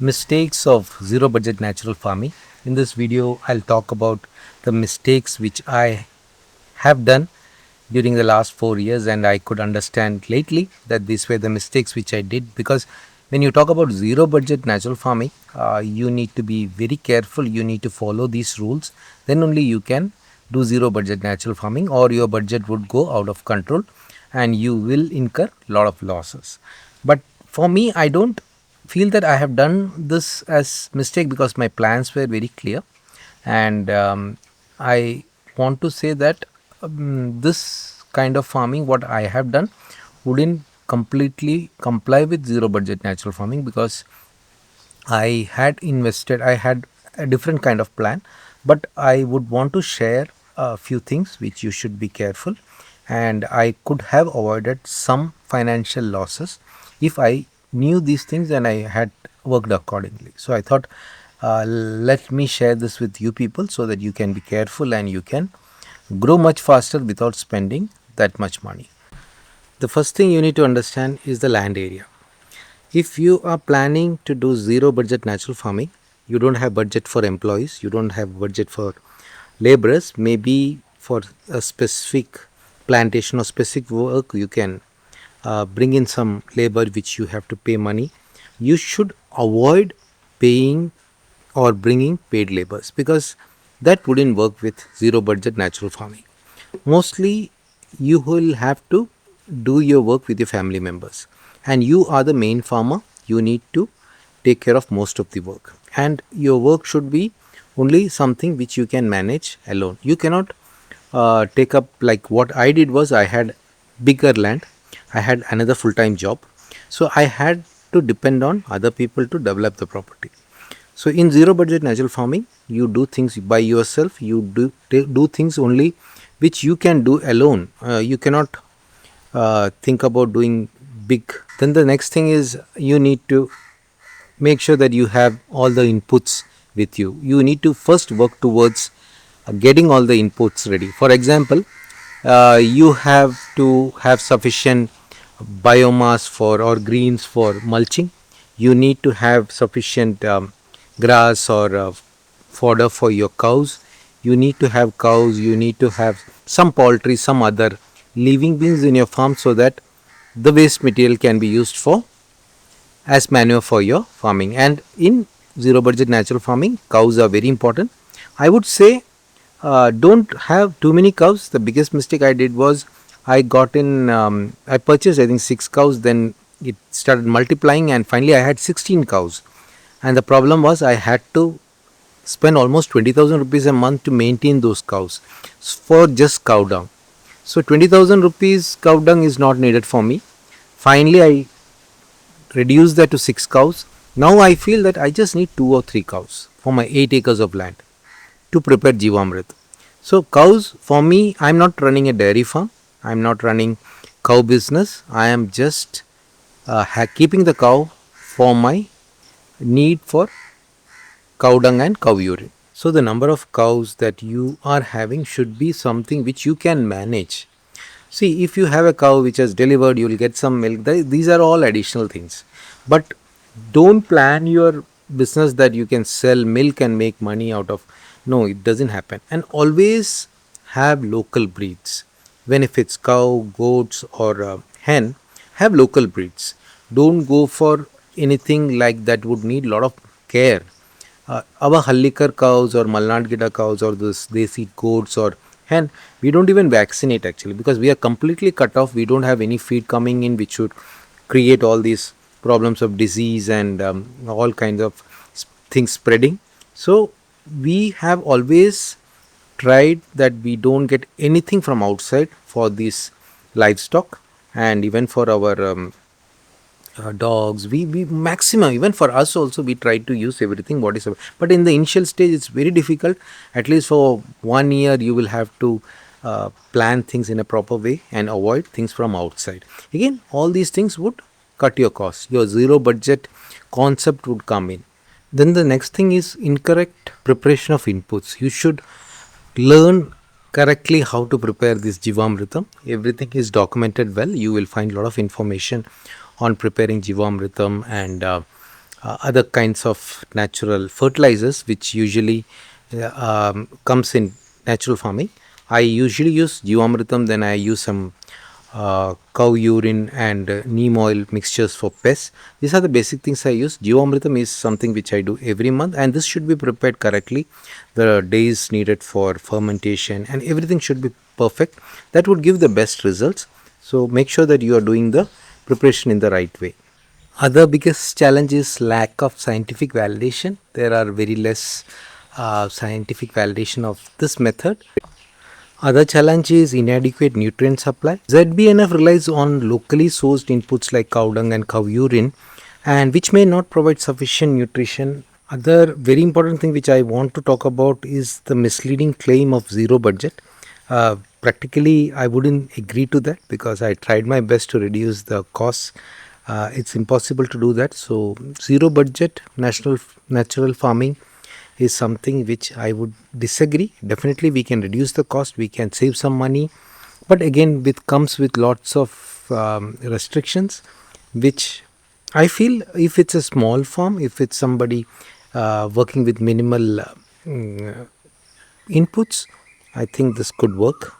Mistakes of zero budget natural farming. In this video, I'll talk about the mistakes which I have done during the last 4 years, and I could understand lately that these were the mistakes which I did. Because when you talk about zero budget natural farming, you need to be very careful. You need to follow these rules. Then only you can do zero budget natural farming, or your budget would go out of control and you will incur a lot of losses. But for me, I don't feel that I have done this as mistake because my plans were very clear, and I want to say that this kind of farming what I have done wouldn't completely comply with zero budget natural farming, because I had a different kind of plan, but I would want to share a few things which you should be careful, and I could have avoided some financial losses if I knew these things and I had worked accordingly. So I thought, let me share this with you people so that you can be careful and you can grow much faster without spending that much money. The first thing you need to understand is the land area. If you are planning to do zero budget natural farming, you don't have budget for employees, you don't have budget for laborers, maybe for a specific plantation or specific work you can bring in some labor which you have to pay money. You should avoid paying or bringing paid labors, because that wouldn't work with zero budget natural farming. Mostly you will have to do your work with your family members, and you are the main farmer. You need to take care of most of the work, and your work should be only something which you can manage alone. You cannot take up, like what I did was, I had bigger land, I had another full-time job, so I had to depend on other people to develop the property. So in zero budget natural farming, you do things by yourself. You do things only which you can do alone. You cannot think about doing big. Then the next thing is, you need to make sure that you have all the inputs with you. You need to first work towards getting all the inputs ready. For example, you have to have sufficient biomass for or greens for mulching. You need to have sufficient grass or fodder for your cows. You need to have cows. You need to have some poultry, some other living beings in your farm, so that the waste material can be used for as manure for your farming. And in zero budget natural farming, cows are very important. I would say, don't have too many cows. The biggest mistake I did was, I purchased I think 6 cows, then it started multiplying, and finally I had 16 cows. And the problem was, I had to spend almost 20,000 rupees a month to maintain those cows for just cow dung. So 20,000 rupees cow dung is not needed for me. Finally, I reduced that to 6 cows. Now I feel that I just need 2 or 3 cows for my 8 acres of land to prepare Jivamrit. So cows, for me, I am not running a dairy farm. I am not running cow business. I am just keeping the cow for my need for cow dung and cow urine. So the number of cows that you are having should be something which you can manage. See, if you have a cow which has delivered, you will get some milk. These are all additional things. But don't plan your business that you can sell milk and make money out of. No, it doesn't happen. And always have local breeds. When if it's cow, goats, or hen, have local breeds. Don't go for anything like that would need a lot of care. Our Hallikar cows or Malnad Gida cows or this Desi goats or hen, we don't even vaccinate actually, because we are completely cut off. We don't have any feed coming in which would create all these problems of disease and all kinds of things spreading. So we have always tried that we don't get anything from outside for these livestock, and even for our dogs, we maximum, even for us also, we try to use everything what is but in the initial stage it's very difficult. At least for 1 year you will have to plan things in a proper way and avoid things from outside. Again, all these things would cut your costs. Your zero budget concept would come in. Then the next thing is incorrect preparation of inputs. You should learn correctly how to prepare this Jivamritam. Everything is documented well. You will find a lot of information on preparing Jivamritam, and other kinds of natural fertilizers which usually comes in natural farming. I usually use Jivamritam, then I use some cow urine and neem oil mixtures for pests. These are the basic things I use. Jivamritam is something which I do every month, and this should be prepared correctly. The days needed for fermentation and everything should be perfect. That would give the best results. So make sure that you are doing the preparation in the right way. Other biggest challenge is lack of scientific validation. There are very less scientific validation of this method. Other challenge is inadequate nutrient supply. ZBNF relies on locally sourced inputs like cow dung and cow urine, and which may not provide sufficient nutrition. Other very important thing which I want to talk about is the misleading claim of zero budget. Practically, I wouldn't agree to that because I tried my best to reduce the costs. It's impossible to do that. So, zero budget national natural farming is something which I would disagree. Definitely, we can reduce the cost, we can save some money, but again, it comes with lots of restrictions, which I feel if it's a small farm, if it's somebody working with minimal inputs, I think this could work.